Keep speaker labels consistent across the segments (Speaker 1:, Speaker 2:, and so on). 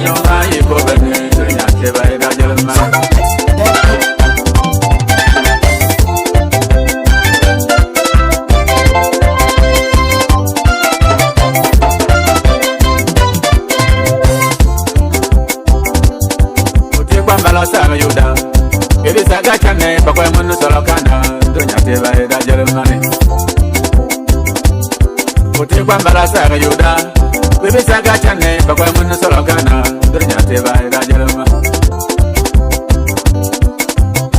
Speaker 1: no mai ko bene dunya te bai da jalma Uti kwambala sa yuda Ebi saga chane bakwa munu solo kana dunya te bai da jalma Uti kwambala sa yuda Ebi saga chane bakwa munu solo kana dunya te bai da jalma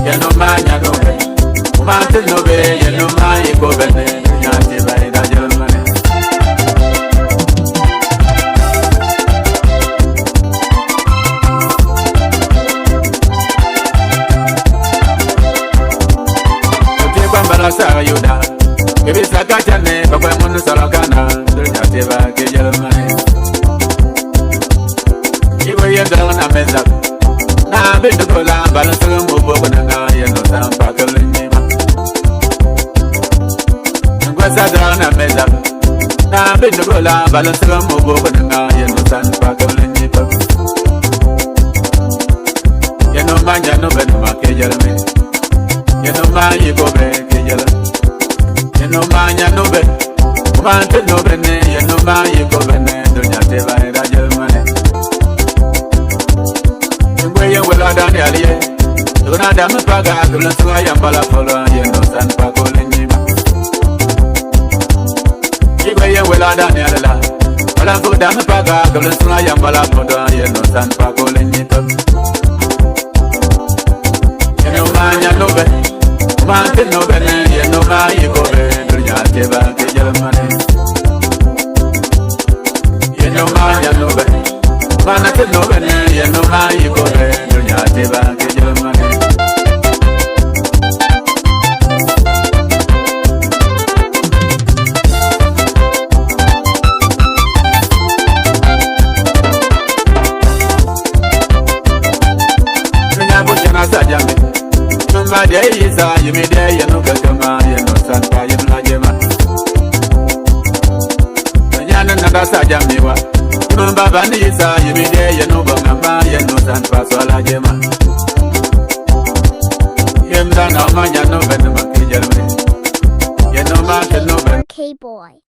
Speaker 1: Yeno manya no be Umante no be yeno mai ko bene dunya te bai da jalma Sa yuda Ebi saga chane bakwa munu solo kana dunya te bai ke jalma Iwe yendo na meza Na bindu kola balansu mubo kuna yendo sampa kalima Ngwasa na meza Na bindu kola balansu mubo kuna yendo sampa kalima Yeno manya no benu ma ke jalma Yeno manya go be ke jalma Yeno manya no be Umante no bene yeno manya go bene dunya te bai da jalma Ngwe wela dani aliye Tuna da mpaga kulan suwa yambala polo yeno san pa kolenjima Ngwe wela dani alala Wala ko da mpaga kulan suwa yambala polo yeno san pa kolenjita Yeno manya no be Umante no bene yeno manya go be dunya te bai ke jalmane Yeno manya no be Mana te no bene yeno manya go be dunya te bai ke jalmane Dunya bo chana sa jame Mama de isa yimi de yeno kakama yeno san pa yeno jema Dunya na da sa jame wa Mamba bani isa yimi de yeno bangamba yeno san pa swala jema Yemda na manya no ben ma ke jalme Yeno ma ke no ben
Speaker 2: K-Boy.